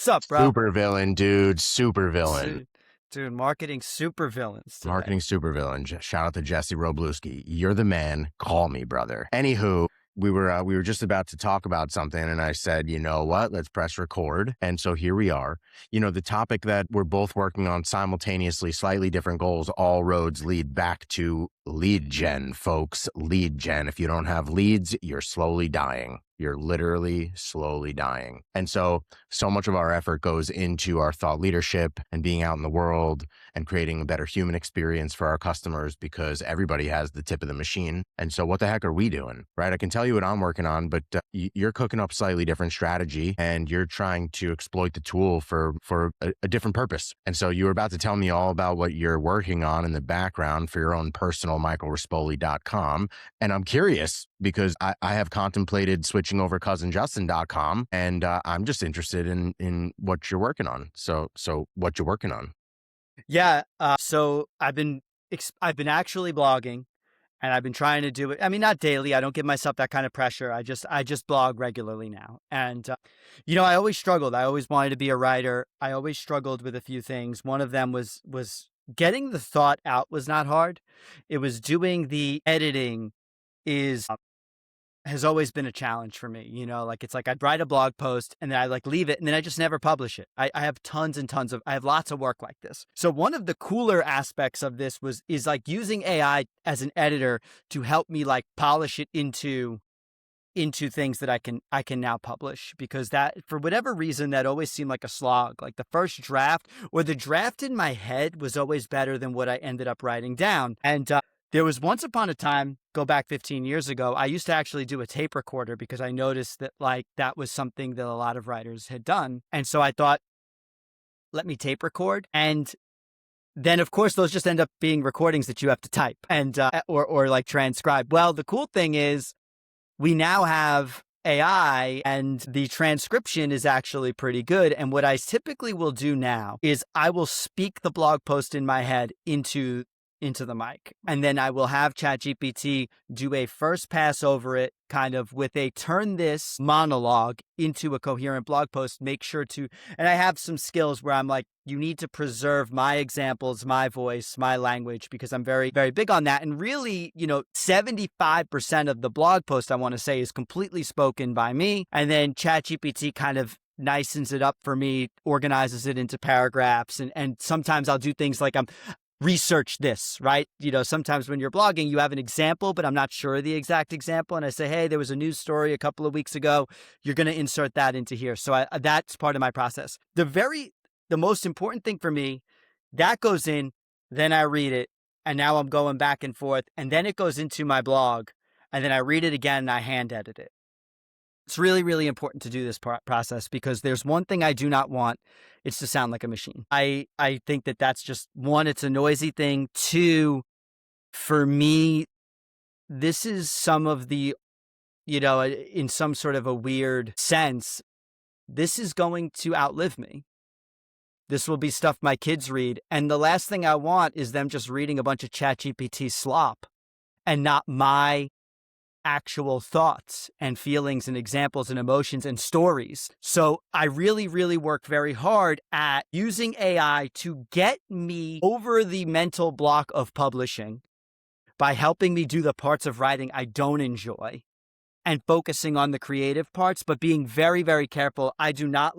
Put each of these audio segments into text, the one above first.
What's up, bro? Super villain, dude. Super villain. Dude, marketing super villains today. Marketing super villain. Shout out to Jesse Robluski. You're the man. Call me, brother. Anywho, we were just about to talk about something, and I said, you know what? Let's press record. And so here we are. You know, the topic that we're both working on simultaneously, slightly different goals. All roads lead back to lead gen, folks. Lead gen. If you don't have leads, you're slowly dying. You're literally slowly dying. And so much of our effort goes into our thought leadership and being out in the world and creating a better human experience for our customers, because everybody has the tip of the machine. And so what the heck are we doing, right? I can tell you what I'm working on, but you're cooking up slightly different strategy, and you're trying to exploit the tool for a different purpose. And so you were about to tell me all about what you're working on in the background for your own personal michaelrispoli.com. And I'm curious because I have contemplated switching over cousinjustin.com, and I'm just interested in what you're working on. So what you're working on? Yeah. So I've been actually blogging, and I've been trying to do it. I mean, not daily. I don't give myself that kind of pressure. I just blog regularly now. And, I always struggled. I always wanted to be a writer. I always struggled with a few things. One of them was getting the thought out was not hard. It was doing the editing has always been a challenge for me. Like it's like I'd write a blog post and then I leave it and then I just never publish it. I have tons and tons I have lots of work like this. So one of the cooler aspects of this is like using AI as an editor to help me like polish it into things that I can now publish, because that, for whatever reason, that always seemed like a slog. Like the first draft or the draft in my head was always better than what I ended up writing down. And there was once upon a time, go back 15 years ago, I used to actually do a tape recorder because I noticed that that was something that a lot of writers had done. And so I thought, let me tape record. And then of course those just end up being recordings that you have to type and or like transcribe. Well, the cool thing is we now have AI, and the transcription is actually pretty good. And what I typically will do now is I will speak the blog post in my head into the mic. And then I will have ChatGPT do a first pass over it, kind of with a turn this monologue into a coherent blog post. Make sure to, and I have some skills where I'm like, you need to preserve my examples, my voice, my language, because I'm very, very big on that. And really, 75% of the blog post, I want to say, is completely spoken by me. And then ChatGPT kind of nicens it up for me, organizes it into paragraphs. And sometimes I'll do things like research this, right? Sometimes when you're blogging, you have an example, but I'm not sure of the exact example. And I say, hey, there was a news story a couple of weeks ago. You're going to insert that into here. So that's part of my process. The most important thing for me, that goes in, then I read it, and now I'm going back and forth, and then it goes into my blog, and then I read it again and I hand edit it. It's really, really important to do this process, because there's one thing I do not want. It's to sound like a machine. I think that that's just, one, it's a noisy thing. Two, for me, this is some of the, in some sort of a weird sense, this is going to outlive me. This will be stuff my kids read. And the last thing I want is them just reading a bunch of ChatGPT slop and not my actual thoughts and feelings and examples and emotions and stories. So I really, really work very hard at using AI to get me over the mental block of publishing by helping me do the parts of writing I don't enjoy and focusing on the creative parts, but being very, very careful. I do not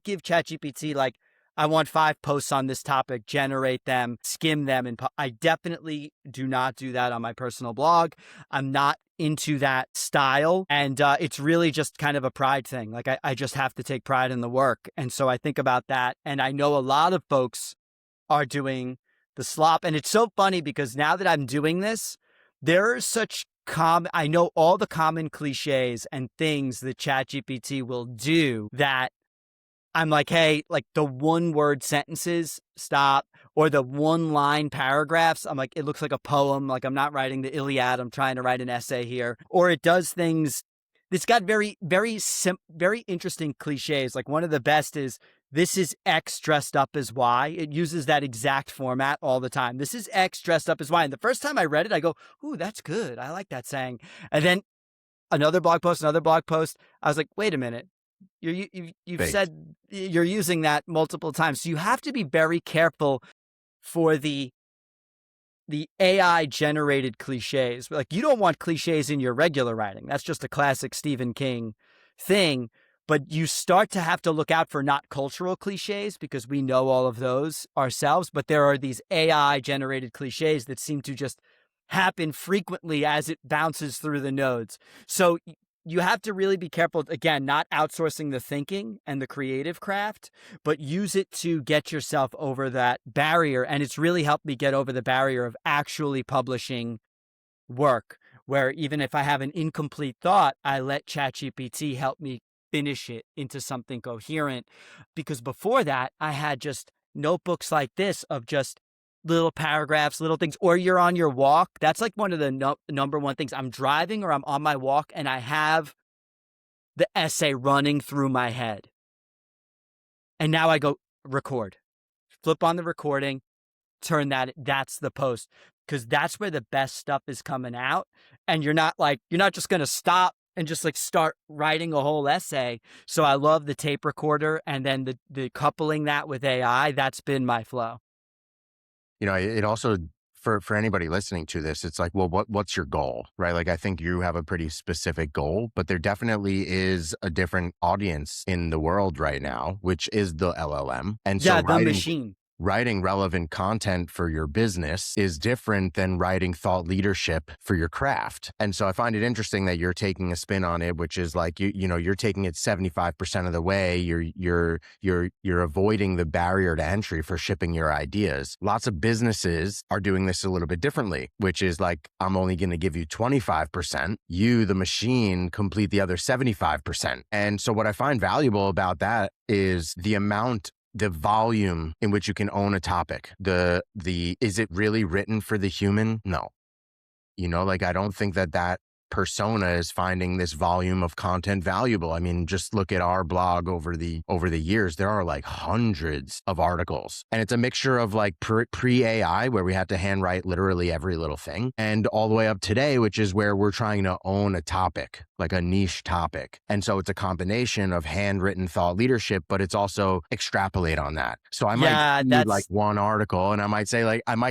give ChatGPT like, I want 5 posts on this topic, generate them, skim them. And I definitely do not do that on my personal blog. I'm not into that style. And it's really just kind of a pride thing. Like I just have to take pride in the work. And so I think about that. And I know a lot of folks are doing the slop. And it's so funny because now that I'm doing this, there are such I know all the common cliches and things that ChatGPT will do that I'm like, hey, like the 1-word sentences, stop. Or the 1-line paragraphs, I'm like, it looks like a poem. Like I'm not writing the Iliad. I'm trying to write an essay here. Or it does things. It's got very, very very interesting cliches. Like one of the best is, this is X dressed up as Y. It uses that exact format all the time. This is X dressed up as Y. And the first time I read it, I go, ooh, that's good. I like that saying. And then another blog post. I was like, wait a minute. You've Baked. said you're using that multiple times. So you have to be very careful for the AI generated cliches. Like, you don't want cliches in your regular writing. That's just a classic Stephen King thing. But you start to have to look out for not cultural cliches, because we know all of those ourselves. But there are these AI generated cliches that seem to just happen frequently as it bounces through the nodes. So you have to really be careful, again, not outsourcing the thinking and the creative craft, but use it to get yourself over that barrier. And it's really helped me get over the barrier of actually publishing work, where even if I have an incomplete thought, I let ChatGPT help me finish it into something coherent. Because before that, I had just notebooks like this of just little paragraphs, little things, or you're on your walk. That's like one of the number one things. I'm driving or I'm on my walk and I have the essay running through my head. And now I go record, flip on the recording, that's the post, because that's where the best stuff is coming out. And you're not just going to stop and just like start writing a whole essay. So I love the tape recorder, and then the coupling that with AI, that's been my flow. It also, for anybody listening to this, it's like, well, what's your goal, right? Like, I think you have a pretty specific goal, but there definitely is a different audience in the world right now, which is the LLM. And so Yeah, the machine. writing relevant content for your business is different than writing thought leadership for your craft. And so I find it interesting that you're taking a spin on it, which is like, you're taking it 75% of the way. You're avoiding the barrier to entry for shipping your ideas. Lots of businesses are doing this a little bit differently, which is like, I'm only going to give you 25%. You, the machine, complete the other 75%. And so what I find valuable about that is the volume in which you can own a topic. Is it really written for the human? No. Like, I don't think that persona is finding this volume of content valuable. I mean, just look at our blog over the years. There are like hundreds of articles, and it's a mixture of like pre-AI, where we had to handwrite literally every little thing, and all the way up today, which is where we're trying to own a topic, like a niche topic. And so it's a combination of handwritten thought leadership, but it's also extrapolate on that. So I might read like one article, and I might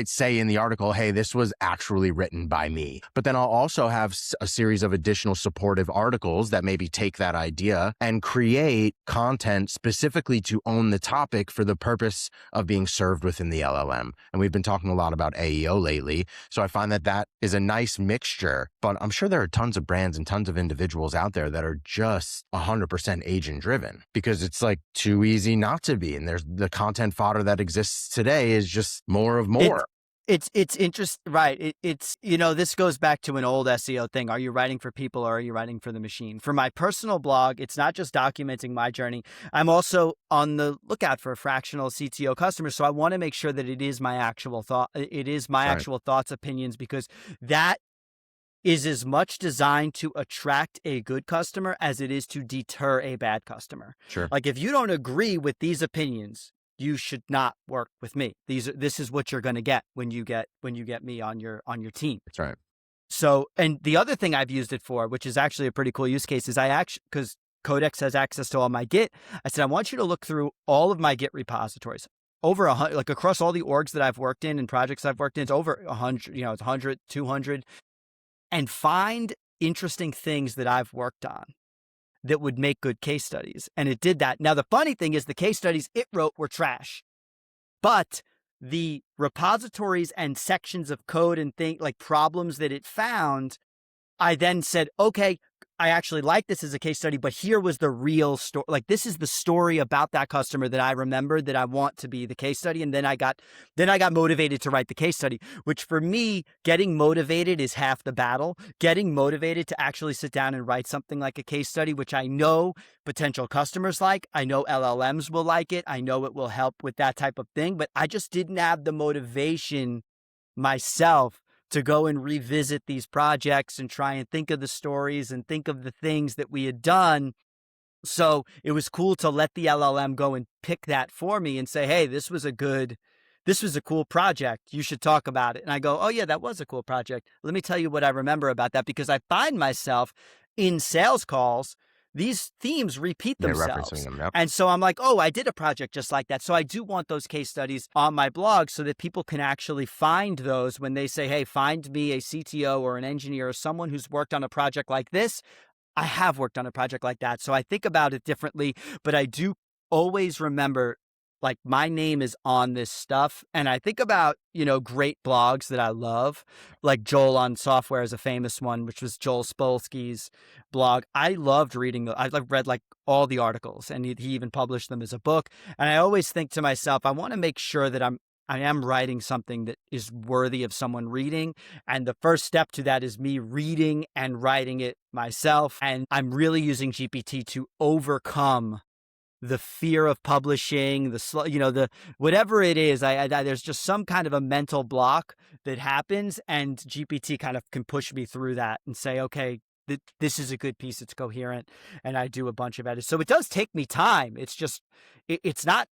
say in the article, hey, this was actually written by me. But then I'll also have a series of additional supportive articles that maybe take that idea and create content specifically to own the topic for the purpose of being served within the LLM. And we've been talking a lot about AEO lately. So I find that is a nice mixture, but I'm sure there are tons of brands and tons of individuals out there that are just 100% agent driven, because it's like too easy not to be. And there's the content fodder that exists today is just more of more. It's interesting, right? It's this goes back to an old SEO thing. Are you writing for people, or are you writing for the machine? For my personal blog, it's not just documenting my journey. I'm also on the lookout for fractional CTO customers. So I want to make sure that it is my actual thought. It is my actual thoughts, opinions, because that is as much designed to attract a good customer as it is to deter a bad customer. Sure. Like, if you don't agree with these opinions, you should not work with me. This is what you're going to get when you get me on your team. That's right. So, and the other thing I've used it for, which is actually a pretty cool use case, is because Codex has access to all my Git. I said, I want you to look through all of my Git repositories. Over 100, like across all the orgs that I've worked in and projects I've worked in, it's over 100, it's 100, 200, and find interesting things that I've worked on that would make good case studies. And it did that. Now, the funny thing is the case studies it wrote were trash, but the repositories and sections of code and like problems that it found, I then said, okay, I actually like this as a case study, but here was the real story. Like, this is the story about that customer that I remembered that I want to be the case study. And then I got motivated to write the case study, which for me, getting motivated is half the battle. Getting motivated to actually sit down and write something like a case study, which I know potential customers like, I know LLMs will like it. I know it will help with that type of thing, but I just didn't have the motivation myself to go and revisit these projects and try and think of the stories and think of the things that we had done. So it was cool to let the LLM go and pick that for me and say, hey, this was a cool project. You should talk about it. And I go, oh yeah, that was a cool project. Let me tell you what I remember about that, because I find myself in sales calls these themes repeat Yeah, referencing themselves. them. Yep. And so I'm like, oh, I did a project just like that. So I do want those case studies on my blog so that people can actually find those when they say, hey, find me a CTO or an engineer or someone who's worked on a project like this. I have worked on a project like that. So I think about it differently, but I do always remember, like, my name is on this stuff. And I think about, great blogs that I love, like Joel on Software is a famous one, which was Joel Spolsky's blog. I loved reading. I've read like all the articles, and he even published them as a book. And I always think to myself, I want to make sure that I am writing something that is worthy of someone reading. And the first step to that is me reading and writing it myself. And I'm really using GPT to overcome the fear of publishing, the whatever it is. There's just some kind of a mental block that happens, and GPT kind of can push me through that and say, okay, this is a good piece. It's coherent. And I do a bunch of edits. So it does take me time. It's just, it's not,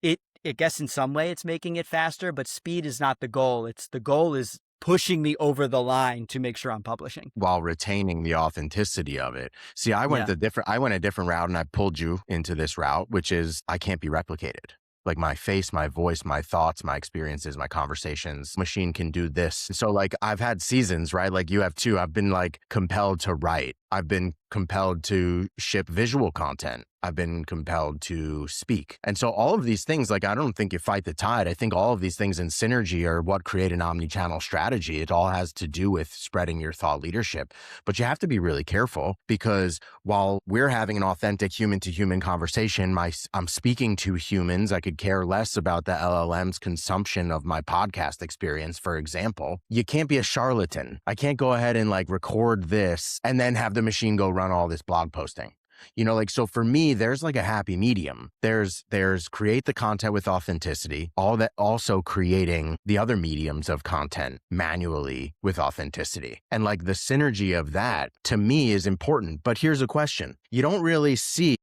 I guess in some way it's making it faster, but speed is not the goal. The goal is pushing me over the line to make sure I'm publishing while retaining the authenticity of it. See, I went a different route, and I pulled you into this route, which is I can't be replicated. Like my face, my voice, my thoughts, my experiences, my conversations, machine can do this. So like I've had seasons, right? Like you have too. I've been like compelled to write. I've been compelled to ship visual content. I've been compelled to speak. And so all of these things, like, I don't think you fight the tide. I think all of these things in synergy are what create an omnichannel strategy. It all has to do with spreading your thought leadership. But you have to be really careful, because while we're having an authentic human to human conversation, I'm speaking to humans. I could care less about the LLM's consumption of my podcast experience, for example. You can't be a charlatan. I can't go ahead and like record this and then have the machine go run all this blog posting. So for me, there's like a happy medium. There's create the content with authenticity, all that, also creating the other mediums of content manually with authenticity. And like the synergy of that to me is important. But here's a question. You don't really see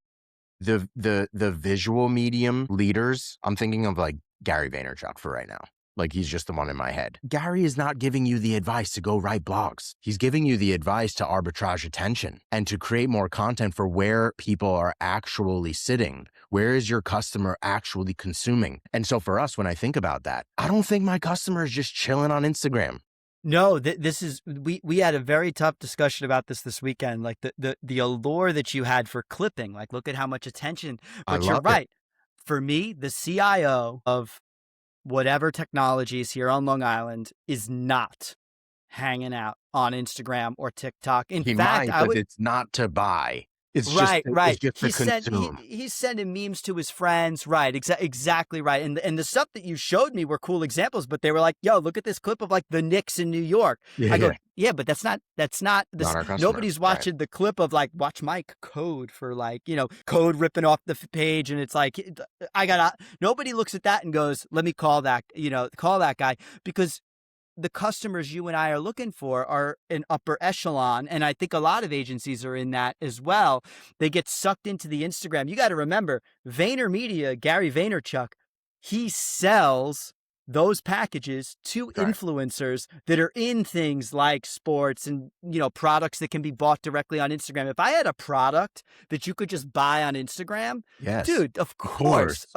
the visual medium leaders. I'm thinking of like Gary Vaynerchuk for right now. Like he's just the one in my head. Gary is not giving you the advice to go write blogs. He's giving you the advice to arbitrage attention and to create more content for where people are actually sitting. Where is your customer actually consuming? And so for us, when I think about that, I don't think my customer is just chilling on Instagram. No, this is, we had a very tough discussion about this weekend, like the allure that you had for clipping, like look at how much attention, but you're right. For me, the CIO of whatever technology is here on Long Island is not hanging out on Instagram or TikTok. In fact, it's not to buy. It's right. It's just to consume. He's sending memes to his friends. Right. Exactly right. And the stuff that you showed me were cool examples, but they were like, yo, look at this clip of like the Knicks in New York. I go, yeah, but that's not this. Nobody's watching the clip of like, watch my code for like, code ripping off the page. And it's like, nobody looks at that and goes, let me call that guy, because the customers you and I are looking for are an upper echelon. And I think a lot of agencies are in that as well. They get sucked into the Instagram. You got to remember, VaynerMedia, Gary Vaynerchuk, he sells those packages to influencers that are in things like sports and, products that can be bought directly on Instagram. If I had a product that you could just buy on Instagram, yes, dude, of course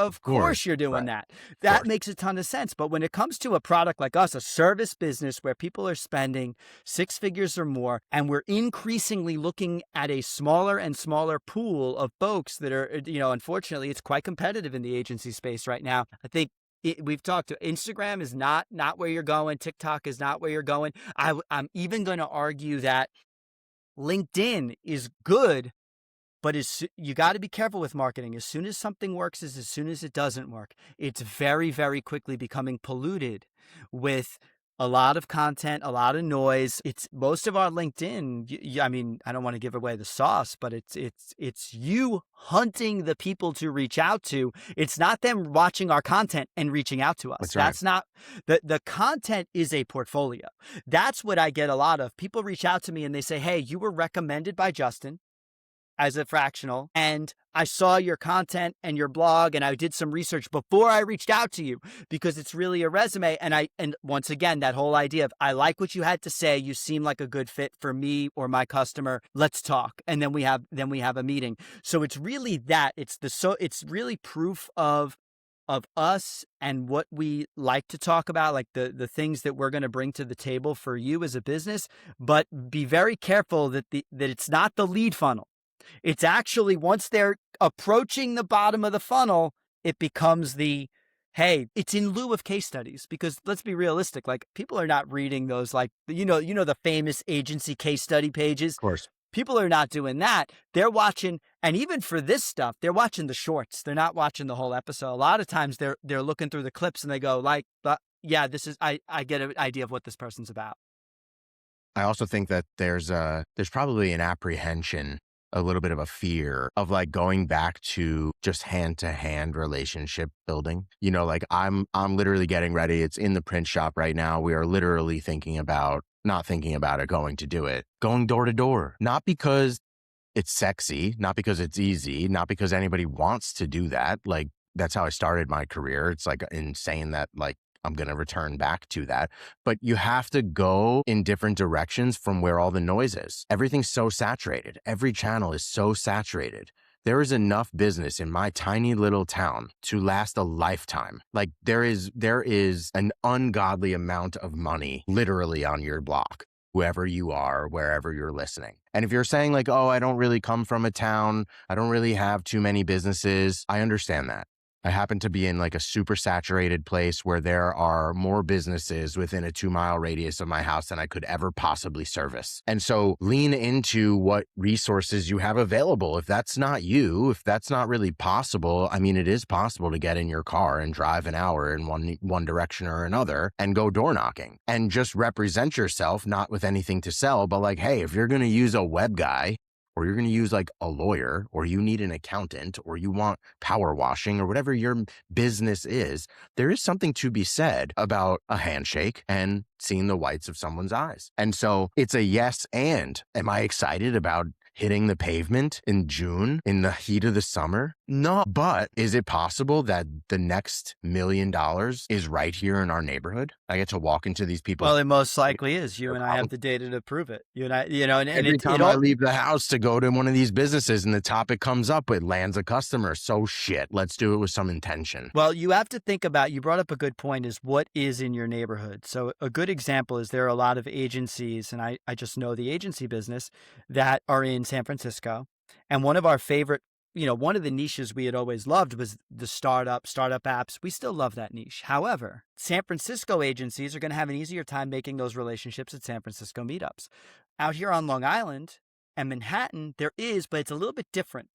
you're doing that. That makes a ton of sense. But when it comes to a product like us, a service business where people are spending 6 figures or more, and we're increasingly looking at a smaller and smaller pool of folks that are, unfortunately, it's quite competitive in the agency space right now. I think we've talked to Instagram is not where you're going. TikTok is not where you're going. I'm even going to argue that LinkedIn is good, but you got to be careful with marketing. As soon as something works is as soon as it doesn't work. It's very, very quickly becoming polluted with a lot of content, a lot of noise. It's most of our LinkedIn. I mean, I don't want to give away the sauce, but it's you hunting the people to reach out to. It's not them watching our content and reaching out to us. That's not the content is a portfolio. That's what I get a lot of. People reach out to me and they say, hey, you were recommended by Justin. as a fractional, and I saw your content and your blog, and I did some research before I reached out to you because it's really a resume. And once again, that whole idea of, I like what you had to say. You seem like a good fit for me or my customer. Let's talk. And then we have a meeting. So it's really that. It's really proof of us and what we like to talk about, like the things that we're going to bring to the table for you as a business. But be very careful that it's not the lead funnel. It's actually, once they're approaching the bottom of the funnel, it becomes hey, it's in lieu of case studies, because let's be realistic. Like, people are not reading those, like, the famous agency case study pages. Of course. People are not doing that. They're watching, and even for this stuff, they're watching the shorts. They're not watching the whole episode. A lot of times they're looking through the clips and they go like, yeah, I get an idea of what this person's about. I also think that there's probably an apprehension, a little bit of a fear of like going back to just hand-to-hand relationship building. Like I'm literally getting ready. It's in the print shop right now. We are literally not thinking about it, going to do it, going door to door, not because it's sexy, not because it's easy, not because anybody wants to do that. Like, that's how I started my career. It's like insane that like I'm going to return back to that. But you have to go in different directions from where all the noise is. Everything's so saturated. Every channel is so saturated. There is enough business in my tiny little town to last a lifetime. Like, there is an ungodly amount of money literally on your block, whoever you are, wherever you're listening. And if you're saying like, oh, I don't really come from a town, I don't really have too many businesses, I understand that. I happen to be in like a super saturated place where there are more businesses within a 2-mile radius of my house than I could ever possibly service. And so lean into what resources you have available. If that's not you, if that's not really possible, I mean, it is possible to get in your car and drive an hour in one direction or another and go door knocking and just represent yourself, not with anything to sell, but like, hey, if you're going to use a web guy, or you're going to use like a lawyer, or you need an accountant, or you want power washing, or whatever your business is, there is something to be said about a handshake and seeing the whites of someone's eyes. And so it's a yes. And am I excited about hitting the pavement in June in the heat of the summer? No. But is it possible that the next $1 million is right here in our neighborhood? I get to walk into these people. Well, it most likely is. You and I have the data to prove it. You and I, and every time I leave the house to go to one of these businesses and the topic comes up, it lands a customer. So shit, let's do it with some intention. Well, you have to think about, you brought up a good point, is what is in your neighborhood. So a good example is there are a lot of agencies, and I just know the agency business, that are in San Francisco. And one of our favorite, one of the niches we had always loved was the startup apps. We still love that niche. However, San Francisco agencies are going to have an easier time making those relationships at San Francisco meetups. Out here on Long Island and Manhattan, there is, but it's a little bit different.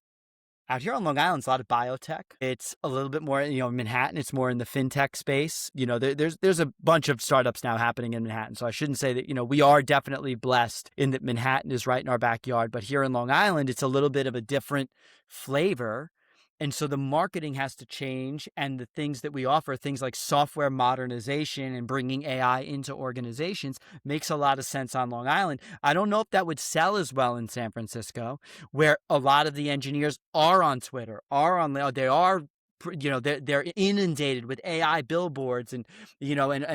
Out here on Long Island, it's a lot of biotech. It's a little bit more, Manhattan, it's more in the fintech space. There's a bunch of startups now happening in Manhattan. So I shouldn't say that, we are definitely blessed in that Manhattan is right in our backyard. But here in Long Island, it's a little bit of a different flavor. And so the marketing has to change, and the things that we offer, things like software modernization and bringing AI into organizations, makes a lot of sense on Long Island. I don't know if that would sell as well in San Francisco, where a lot of the engineers are on Twitter, they're inundated with AI billboards and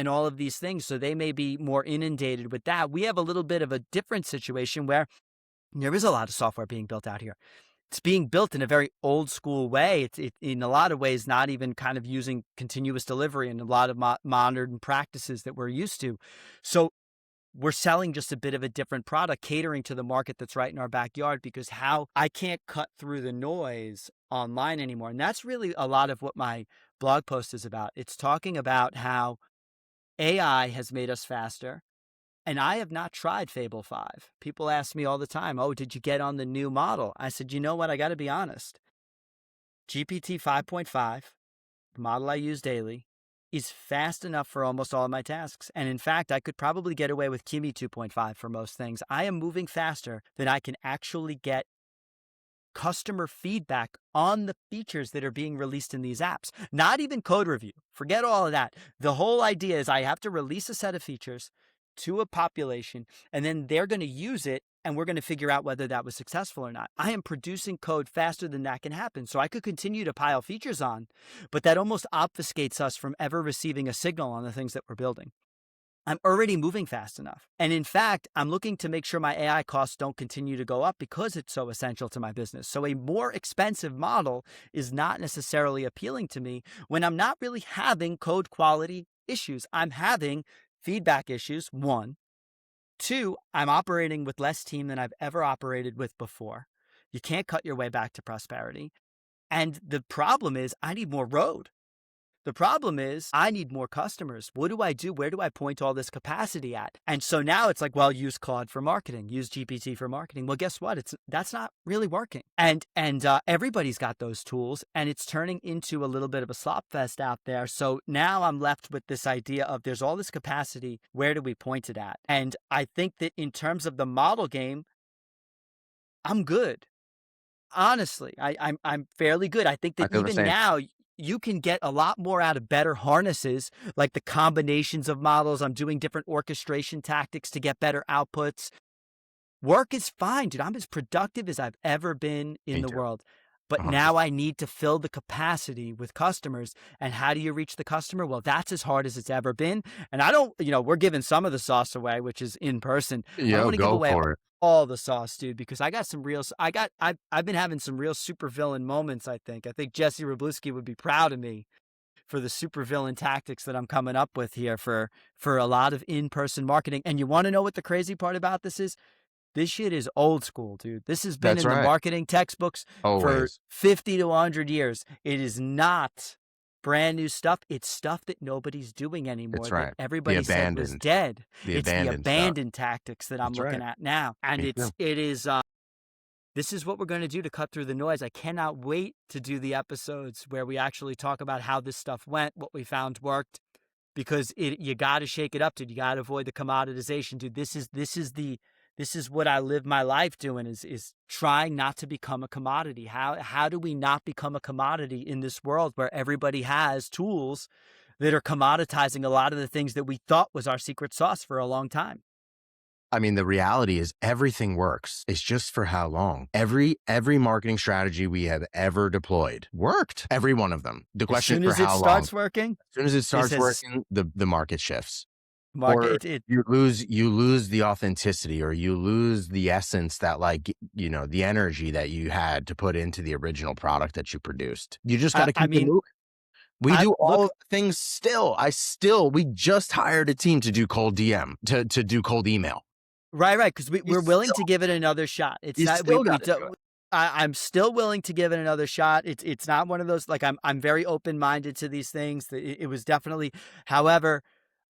all of these things. So they may be more inundated with that. We have a little bit of a different situation where there is a lot of software being built out here. It's being built in a very old school way. It's in a lot of ways not even kind of using continuous delivery and a lot of modern practices that we're used to. So we're selling just a bit of a different product, catering to the market that's right in our backyard, because I can't cut through the noise online anymore. And that's really a lot of what my blog post is about. It's talking about how AI has made us faster. And I have not tried Fable 5. People ask me all the time, oh, did you get on the new model? I said, you know what? I got to be honest. GPT 5.5, the model I use daily, is fast enough for almost all of my tasks. And in fact, I could probably get away with Kimi 2.5 for most things. I am moving faster than I can actually get customer feedback on the features that are being released in these apps. Not even code review. Forget all of that. The whole idea is I have to release a set of features to a population, and then they're going to use it and we're going to figure out whether that was successful or not. I am producing code faster than that can happen. So I could continue to pile features on, but that almost obfuscates us from ever receiving a signal on the things that we're building. I'm already moving fast enough. And in fact, I'm looking to make sure my AI costs don't continue to go up because it's so essential to my business. So a more expensive model is not necessarily appealing to me when I'm not really having code quality issues. I'm having feedback issues, one. Two, I'm operating with less team than I've ever operated with before. You can't cut your way back to prosperity. And the problem is I need more road. The problem is I need more customers. What do I do? Where do I point all this capacity at? And so now it's like, well, use Claude for marketing, use GPT for marketing. Well, guess what? That's not really working. And everybody's got those tools, and it's turning into a little bit of a slop fest out there. So now I'm left with this idea of there's all this capacity. Where do we point it at? And I think that in terms of the model game, I'm good. Honestly, I'm fairly good. I think I that feel the even same. now you can get a lot more out of better harnesses, like the combinations of models. I'm doing different orchestration tactics to get better outputs. Work is fine, dude. I'm as productive as I've ever been in Me the too. world. But 100%. now I need to fill the capacity with customers. And how do you reach the customer? Well, that's as hard as it's ever been. And I don't, we're giving some of the sauce away, which is in person. I don't Yo, want to give go away for it. all the sauce, dude, because I got some real, I've been having some real supervillain moments, I think. I think Jesse Robluski would be proud of me for the supervillain tactics that I'm coming up with here for a lot of in-person marketing. And you want to know what the crazy part about this is? This shit is old school, dude. This has been That's in the right. marketing textbooks for Always. 50 to 100 years. It is not brand new stuff. It's stuff that nobody's doing anymore, That's that right. The everybody said was abandoned, dead. the It's the abandoned stuff. abandoned tactics that I'm That's looking right. at now. And Me too. this is what we're going to do to cut through the noise. I cannot wait to do the episodes where we actually talk about how this stuff went, what we found worked, because you got to shake it up, dude. You got to avoid the commoditization, dude. This is what I live my life doing is trying not to become a commodity. How do we not become a commodity in this world where everybody has tools that are commoditizing a lot of the things that we thought was our secret sauce for a long time? I mean, the reality is everything works. It's just for how long. Every marketing strategy we have ever deployed worked. Every one of them. The question is for how long. As soon as it starts working, as soon as it starts working, the market shifts. You lose the authenticity, or you lose the essence that, like, the energy that you had to put into the original product that you produced. You just got to keep it moving. We do all things still. We just hired a team to do cold DM, to do cold email. Right. Because we're willing to give it another shot. It's not. I'm still willing to give it another shot. It's not one of those, like, I'm very open-minded to these things. It was definitely, however,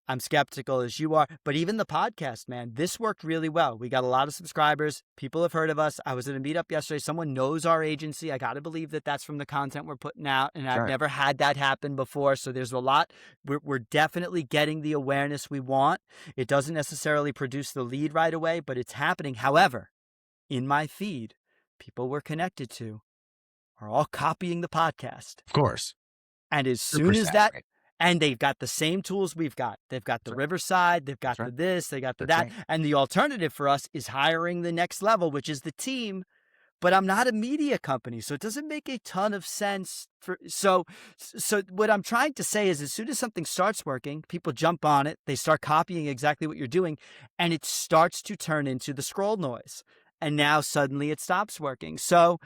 I'm skeptical as you are, but even the podcast, man, this worked really well. We got a lot of subscribers. People have heard of us. I was at a meetup yesterday. Someone knows our agency. I got to believe that that's from the content we're putting out, and I've never had that happen before. So there's a lot. We're definitely getting the awareness we want. It doesn't necessarily produce the lead right away, but it's happening. However, in my feed, people we're connected to are all copying the podcast. Of course. And as soon as that... And they've got the same tools we've got. They've got the Riverside, they've got the this, they got the that. And the alternative for us is hiring the next level, which is the team. But I'm not a media company, so it doesn't make a ton of sense. So what I'm trying to say is, as soon as something starts working, people jump on it, they start copying exactly what you're doing, and it starts to turn into the scroll noise. And now suddenly it stops working. So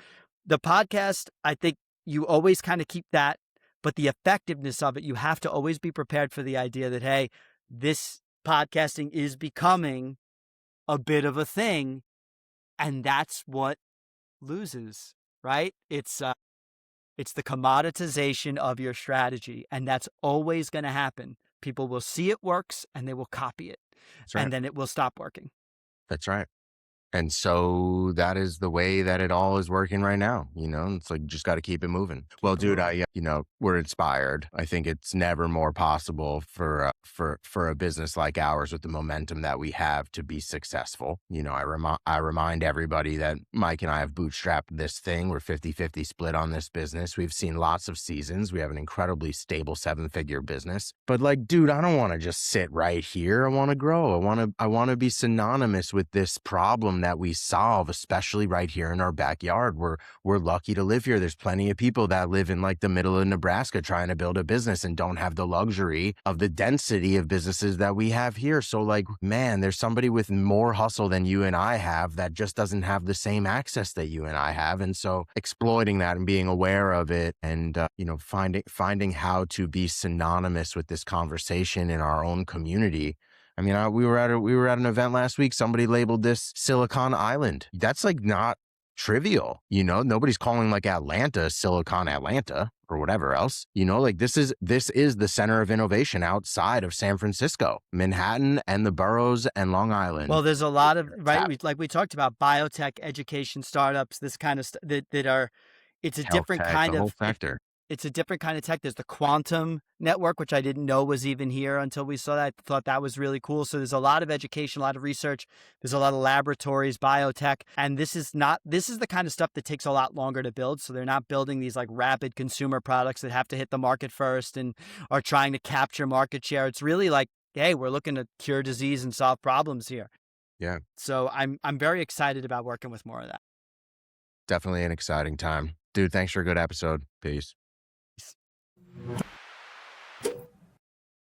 the podcast, I think you always kind of keep that. But the effectiveness of it, you have to always be prepared for the idea that, hey, this podcasting is becoming a bit of a thing, and that's what loses, right? It's the commoditization of your strategy, and that's always going to happen. People will see it works, and they will copy it, and then it will stop working. That's right. And so that is the way that it all is working right now. It's like, just got to keep it moving. Well, dude, we're inspired. I think it's never more possible for a business like ours, with the momentum that we have, to be successful. I remind everybody that Mike and I have bootstrapped this thing. We're 50-50 split on this business. We've seen lots of seasons. We have an incredibly stable 7-figure business. But, like, dude, I don't want to just sit right here. I want to grow. I want to be synonymous with this problem problem that we solve, especially right here in our backyard. We're lucky to live here. There's plenty of people that live in like the middle of Nebraska trying to build a business and don't have the luxury of the density of businesses that we have here. So like, man, there's somebody with more hustle than you and I have that just doesn't have the same access that you and I have. And so exploiting that and being aware of it and, finding how to be synonymous with this conversation in our own community. I mean, we were at an event last week. Somebody labeled this Silicon Island. That's like not trivial. Nobody's calling like Atlanta Silicon Atlanta or whatever else. Like this is the center of innovation outside of San Francisco, Manhattan, and the boroughs and Long Island. Well, there's a lot of like we talked about biotech, education, startups, this kind of that are. It's a Health different tech, kind the whole of sector. It's a different kind of tech. There's the quantum network, which I didn't know was even here until we saw that. I thought that was really cool. So there's a lot of education, a lot of research. There's a lot of laboratories, biotech. And this is the kind of stuff that takes a lot longer to build. So they're not building these like rapid consumer products that have to hit the market first and are trying to capture market share. It's really like, hey, we're looking to cure disease and solve problems here. Yeah. So I'm very excited about working with more of that. Definitely an exciting time. Dude, thanks for a good episode. Peace.